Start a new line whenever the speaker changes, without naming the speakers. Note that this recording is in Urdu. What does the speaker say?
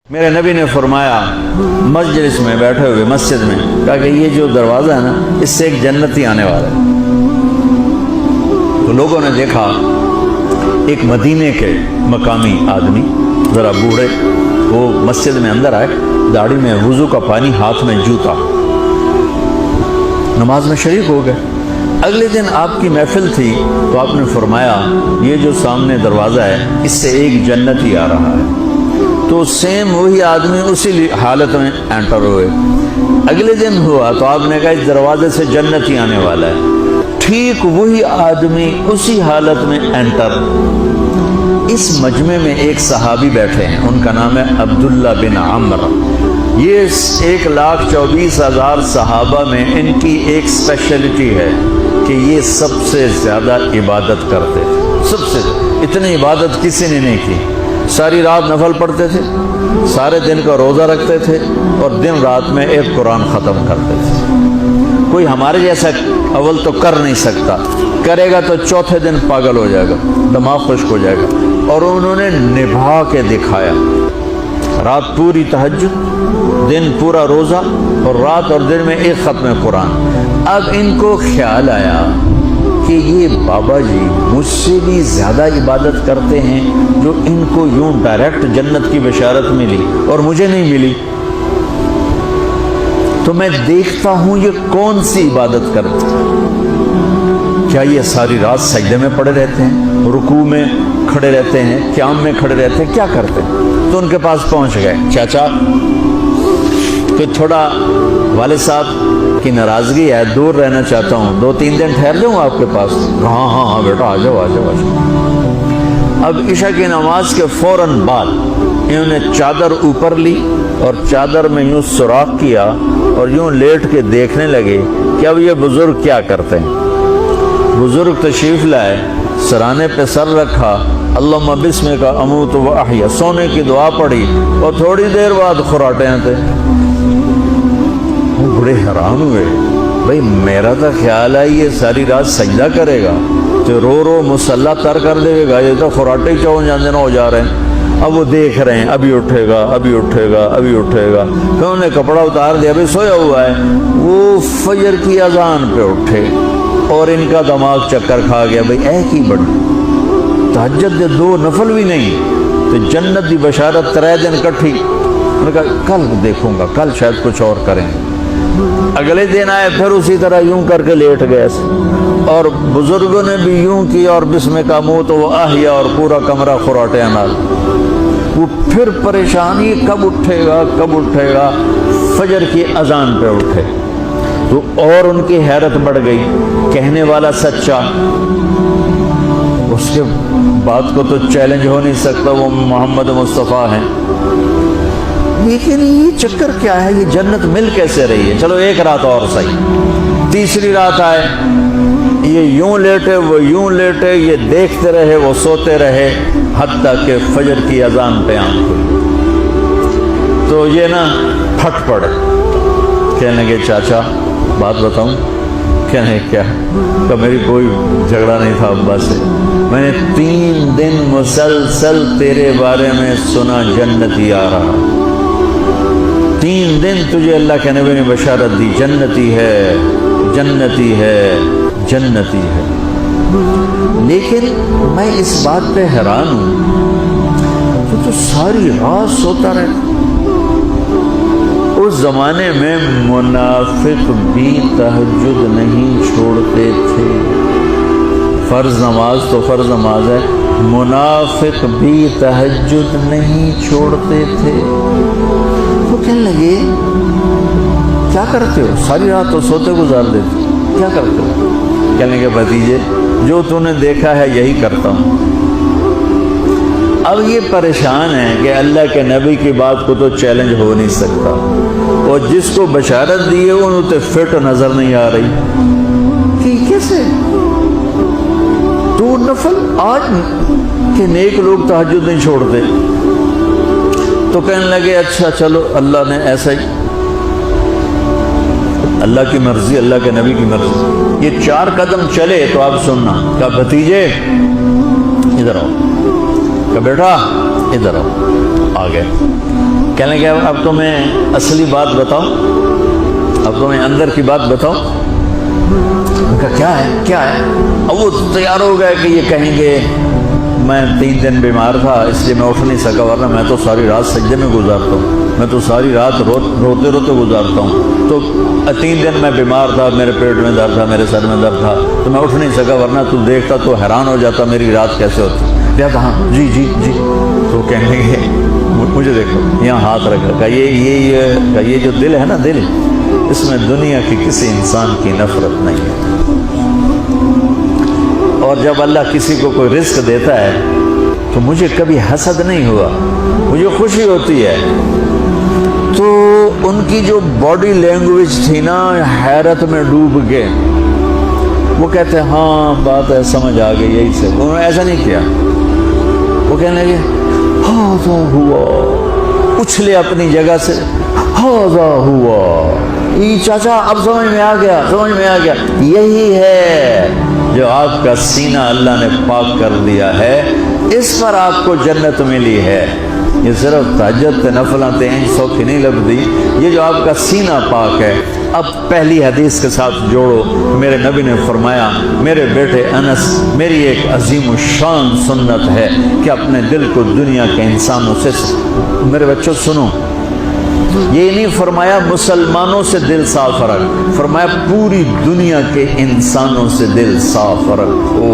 میرے نبی نے فرمایا مجلس میں بیٹھے ہوئے مسجد میں کہا کہ یہ جو دروازہ ہے نا اس سے ایک جنتی آنے والا ہے۔ تو لوگوں نے دیکھا ایک مدینے کے مقامی آدمی ذرا بوڑھے وہ مسجد میں اندر آئے، داڑھی میں وضو کا پانی، ہاتھ میں جوتا، نماز میں شریک ہو گئے۔ اگلے دن آپ کی محفل تھی تو آپ نے فرمایا یہ جو سامنے دروازہ ہے اس سے ایک جنتی آ رہا ہے۔ تو سیم وہی آدمی اسی حالت میں انٹر ہوئے۔ اگلے دن ہوا تو آپ نے کہا اس دروازے سے جنتی آنے والا ہے، ٹھیک وہی آدمی اسی حالت میں انٹر۔ اس مجمع میں ایک صحابی بیٹھے ہیں، ان کا نام ہے عبداللہ بن عمر۔ یہ 1,24,000 صحابہ میں ان کی ایک اسپیشلٹی ہے کہ یہ سب سے زیادہ عبادت کرتے تھے، سب سے اتنی عبادت کسی نے نہیں کی۔ ساری رات نفل پڑھتے تھے، سارے دن کا روزہ رکھتے تھے اور دن رات میں ایک قرآن ختم کرتے تھے۔ کوئی ہمارے جیسا اول تو کر نہیں سکتا، کرے گا تو چوتھے دن پاگل ہو جائے گا، دماغ خشک ہو جائے گا۔ اور انہوں نے نبھا کے دکھایا، رات پوری تہجد، دن پورا روزہ، اور رات اور دن میں ایک ختم قرآن۔ اب ان کو خیال آیا کہ یہ بابا جی مجھ سے بھی زیادہ عبادت کرتے ہیں، جو ان کو یوں ڈائریکٹ جنت کی بشارت ملی اور مجھے نہیں ملی، تو میں دیکھتا ہوں یہ کون سی عبادت کرتے ہیں۔ کیا یہ ساری رات سجدے میں پڑے رہتے ہیں، رکوع میں کھڑے رہتے ہیں، قیام میں کھڑے رہتے ہیں، کیا کرتے ہیں؟ تو ان کے پاس پہنچ گئے، چاچا کہ تھوڑا والد صاحب کی ناراضگی ہے، دور رہنا چاہتا ہوں، 2-3 دن ٹھہر جاؤں آپ کے پاس؟ ہاں ہاں ہاں بیٹا آ جاؤ آ جاؤ آ جاؤ۔ اب عشاء کی نماز کے فوراً بعد انہوں نے چادر اوپر لی اور چادر میں یوں سوراخ کیا اور یوں لیٹ کے دیکھنے لگے کہ اب یہ بزرگ کیا کرتے ہیں۔ بزرگ تشریف لائے، سرانے پہ سر رکھا، اللہم بسمک اموت و احیا، سونے کی دعا پڑھی، اور تھوڑی دیر بعد خراٹے آتے۔ وہ بڑے حیران ہوئے، بھئی میرا تو خیال ہے یہ ساری رات سجدہ کرے گا تو رو رو مسلح تر کر دے گا، یہ تو خراٹے چون جانے نہ ہو جا رہے ہیں۔ اب وہ دیکھ رہے ہیں ابھی اٹھے گا ابھی اٹھے گا ابھی اٹھے گا، پھر انہوں نے کپڑا اتار دیا، ابھی سویا ہوا ہے۔ وہ فجر کی اذان پہ اٹھے اور ان کا دماغ چکر کھا گیا، بھئی اے کی بڑی تہجد دے 2 نفل بھی نہیں تو جنت دی بشارت 3 دن کٹھی۔ انہوں نے کہا کل دیکھوں گا، کل شاید کچھ اور کریں۔ اگلے دن آئے، پھر اسی طرح یوں کر کے لیٹ گئے، اور بزرگوں نے بھی یوں کیا، اور بسمک اموت و احیا، اور پورا کمرہ خراٹے نال۔ وہ پھر پریشانی کب اٹھے گا کب اٹھے گا، فجر کی اذان پہ اٹھے تو اور ان کی حیرت بڑھ گئی، کہنے والا سچا، اس کے بات کو تو چیلنج ہو نہیں سکتا، وہ محمد مصطفیٰ ہیں، لیکن یہ چکر کیا ہے، یہ جنت مل کیسے رہی ہے؟ چلو ایک رات اور صحیح۔ تیسری رات آئے، یہ یوں لیٹے وہ یوں لیٹے، یہ دیکھتے رہے وہ سوتے رہے، حتیٰ کہ فجر کی اذان پہ آنکھ کھلی۔ تو یہ نا پھٹ پڑے، کہنے لگے چاچا بات بتاؤں؟ کہنے کیا؟ کہ میری کوئی جھگڑا نہیں تھا ابا سے، میں نے 3 دن مسلسل تیرے بارے میں سنا جنتی آ رہا، 3 دن تجھے اللہ کے نبی نے بشارت دی، جنتی ہے جنتی ہے جنتی ہے، لیکن میں اس بات پہ حیران ہوں تو ساری رات سوتا رہتا۔ اس زمانے میں منافق بھی تہجد نہیں چھوڑتے تھے، فرض نماز تو فرض نماز ہے، منافق بھی تہجد نہیں چھوڑتے تھے۔ وہ کہنے لگے کیا کرتے ہو، ساری رات تو سوتے گزار دیتے، کیا کرتے ہو؟ کہنے لگے بھتیجے جو تو نے دیکھا ہے یہی کرتا ہوں۔ اب یہ پریشان ہے کہ اللہ کے نبی کی بات کو تو چیلنج ہو نہیں سکتا، اور جس کو بشارت دی ہے انہوں تے فٹ نظر نہیں آ رہی کہ کیسے 2 نفل آج کہ نیک لوگ تہجد نہیں چھوڑتے۔ تو کہنے لگے اچھا چلو اللہ نے ایسا ہی، اللہ کی مرضی، اللہ کے نبی کی مرضی۔ یہ 4 قدم چلے تو آپ سننا، کہا بھتیجے ادھر آؤ، کہ بیٹا ادھر آؤ، آ گئے۔ کہنے لگے اب تو میں اصلی بات بتاؤں، اب تو میں اندر کی بات بتاؤں. ان کا کیا ہے کیا ہے؟ اب وہ تیار ہو گئے کہ یہ کہیں گے میں 3 دن بیمار تھا اس لیے میں اٹھ نہیں سکا، ورنہ میں تو ساری رات سجدے میں گزارتا ہوں، میں تو ساری رات روتے روتے گزارتا ہوں. تو 3 دن میں بیمار تھا، میرے پیٹ میں درد تھا، میرے سر میں درد تھا، تو میں اٹھ نہیں سکا، ورنہ تو دیکھتا تو حیران ہو جاتا میری رات کیسے ہوتی. کہتا ہاں جی جی جی. تو کہنے لگے مجھے دیکھو یہاں ہاتھ رکھا، یہ جو دل ہے نا، دل اس میں دنیا کی کسی انسان کی نفرت نہیں ہے. اور جب اللہ کسی کو کوئی رزق دیتا ہے تو مجھے کبھی حسد نہیں ہوا، مجھے خوشی ہوتی ہے. تو ان کی جو باڈی لینگویج تھی نا، حیرت میں ڈوب گئے. وہ کہتے ہیں ہاں بات ہے، سمجھ آ گئی یہی سے. انہوں نے ایسا نہیں کیا، وہ کہنے لگے ہاذا ہوا، اچھلے اپنی جگہ سے، ہاذا ہوا، یہ چاچا اب سمجھ میں آ گیا، سمجھ میں آ گیا. یہی ہے جو آپ کا سینہ اللہ نے پاک کر دیا ہے، اس پر آپ کو جنت ملی ہے. یہ صرف تہجد نفلاں 300 کی نہیں لبدی، یہ جو آپ کا سینہ پاک ہے. اب پہلی حدیث کے ساتھ جوڑو. میرے نبی نے فرمایا میرے بیٹے انس، میری ایک عظیم الشان سنت ہے کہ اپنے دل کو دنیا کے انسانوں سے، میرے بچوں سنو، یہ نہیں فرمایا مسلمانوں سے دل صاف رکھ، فرمایا پوری دنیا کے انسانوں سے دل صاف رکھو.